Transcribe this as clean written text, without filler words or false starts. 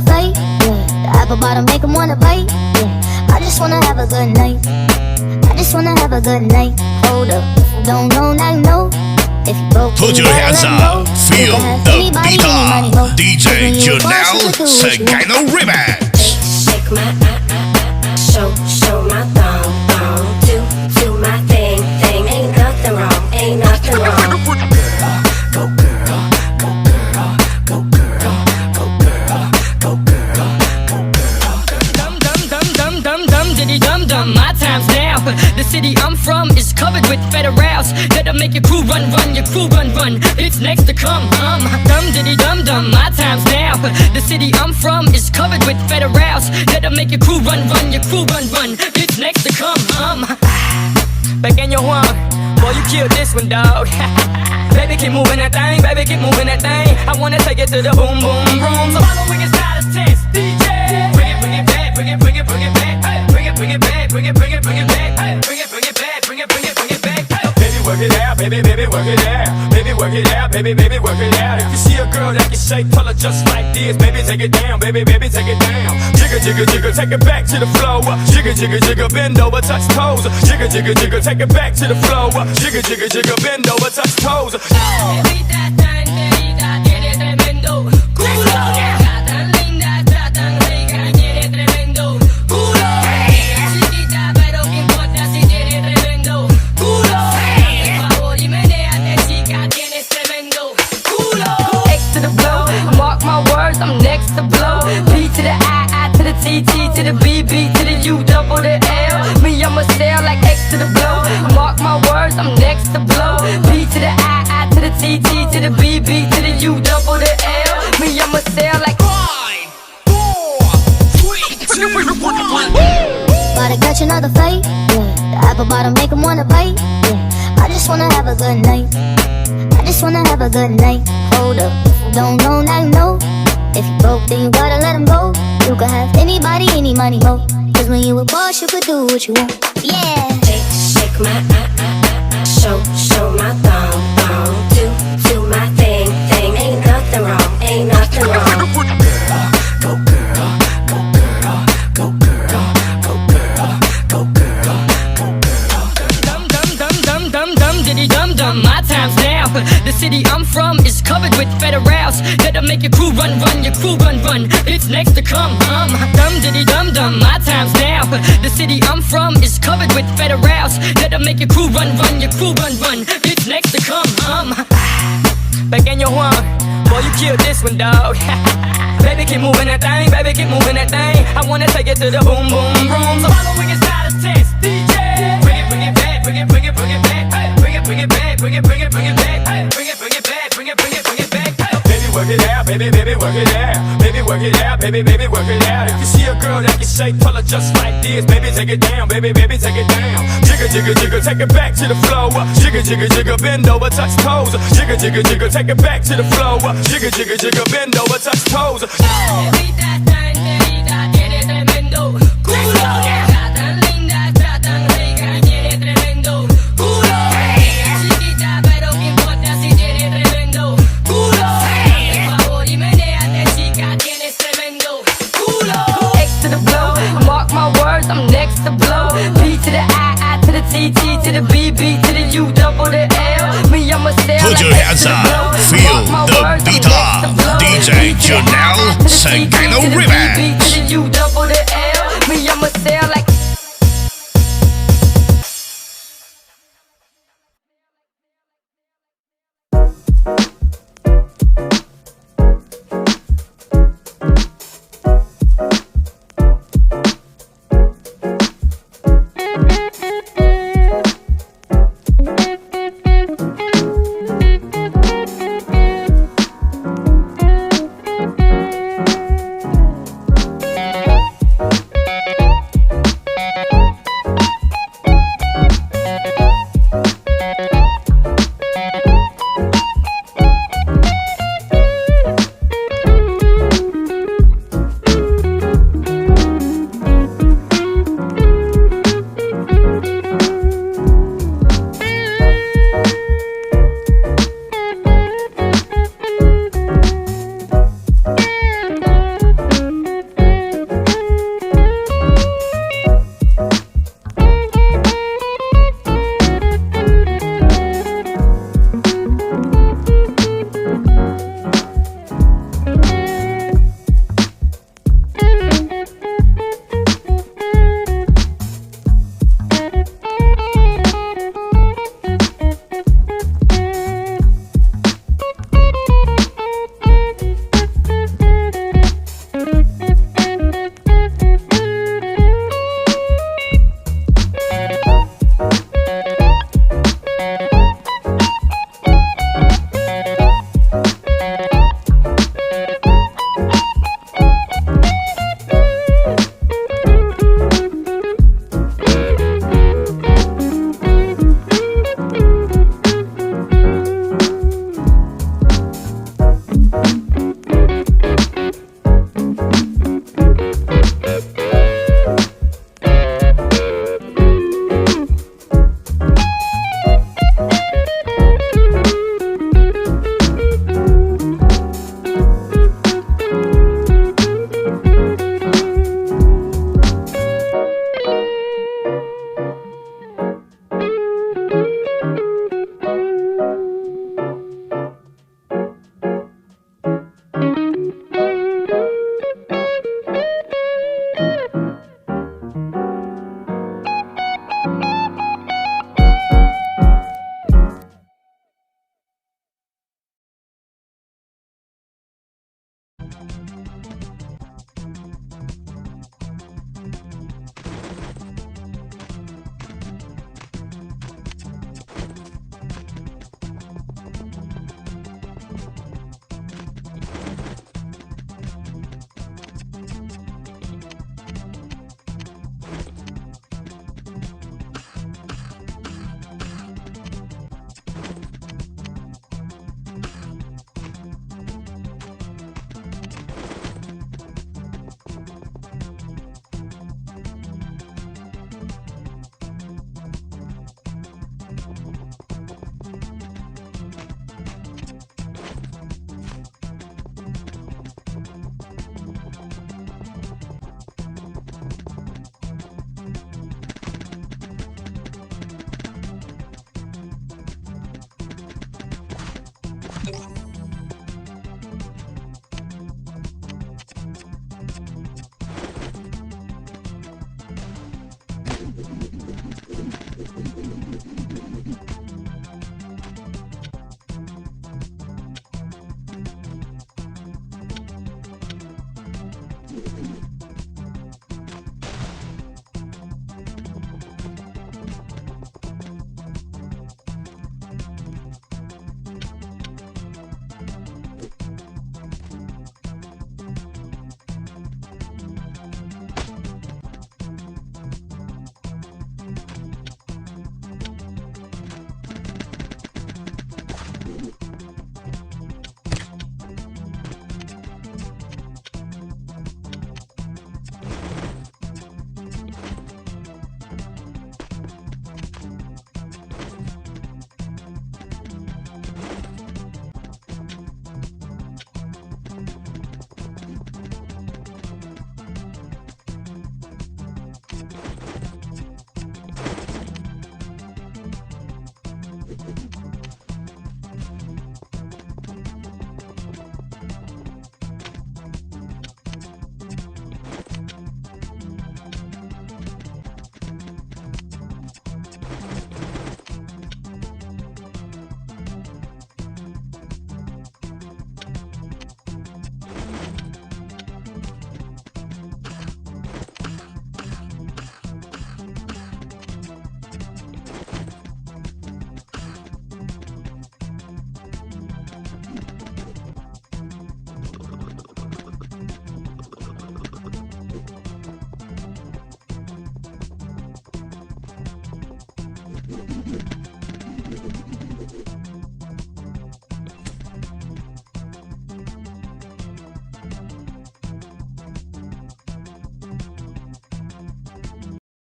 fate, yeah. The apple bottom make 'em wanna bite, yeah. I just wanna have a good night. I just wanna have a good night. Hold up, if you don't know, now you know. If you broke, Put your hands up, feel the beat up. DJ Janelle, Segano Remix. Shake my show my thong, do my thing. Ain't nothing wrong, ain't nothing wrong. Go girl, go girl, go girl, go girl, go girl, go girl. Dum diddy dum. My time's now. The city I'm from is covered with federals that'll make your crew run, your crew run. It's next to come. Dum diddy dum. My time's now. The city I'm from is covered with federals that'll make your crew run, your crew run. It's next to come. Back in your one, boy, you killed this one, dog. Baby, keep moving that thing, I wanna take it to the boom room. So following is not a test, DJ. Bring it back, bring it back. Hey, bring it back, bring it back. Hey, bring it back. Baby, work it out, baby, work it out. Baby, work it out, baby, work it out. If you see a girl that can shake, tell her just like this. Baby, take it down, baby, take it down. Jigger, take it back to the floor. Jigger, bend over, touch toes. Jigger, take it back to the floor. Jigger, bend over, touch toes. I'm next to blow. B to the I to the T to the B to the U double the L. Me, I'ma sail like X to the blow. Mark my words, I'm next to blow. B to the I to the T to the B to the U double the L. Me, I'ma sail like 5, 4, 3, 2, 1. About to catch another fight, yeah. The apple bottom make 'em wanna bite, yeah. I just wanna have a good night. I just wanna have a good night. Hold up, if you don't know, now you know. If you broke, then you gotta let 'em go. You could have anybody, any money, mo. Cause when you a boss, you could do what you want. Yeah. Shake my show my thong, do my thing. Ain't nothing wrong, ain't nothing wrong. Go girl, go girl, go girl, go girl, go girl, go girl. Dum diddy dum. My time's now. The city I'm from is covered with federals that'll make your crew run, your crew run. It's next to come. Dum diddy dum. My time's now. The city I'm from is covered with federals that'll make your crew run, your crew run. It's next to come. Back in your one, boy, you killed this one, dog. Baby, keep moving that thing, I wanna take it to the boom room. So following is not a test, DJ. Bring it back, bring it back. Hey, bring it back, bring it back. Hey, bring it back. Baby, work it out, baby, work it out. Baby, work it out, baby, work it out. If you see a girl that can shake, tell her just like this. Baby, take it down, baby, take it down. Jigger, take it back to the floor. Jigger, bend over, touch toes. Jigger, take it back to the floor. Jigger, bend over, touch toes. I'm next to blow. B to the I to the T to the B to the U double the L. Me, I'ma sail Put your hands up, feel the beat up. DJ Janelle, Segano Remix. B to the U double the L. Me, I'ma sail like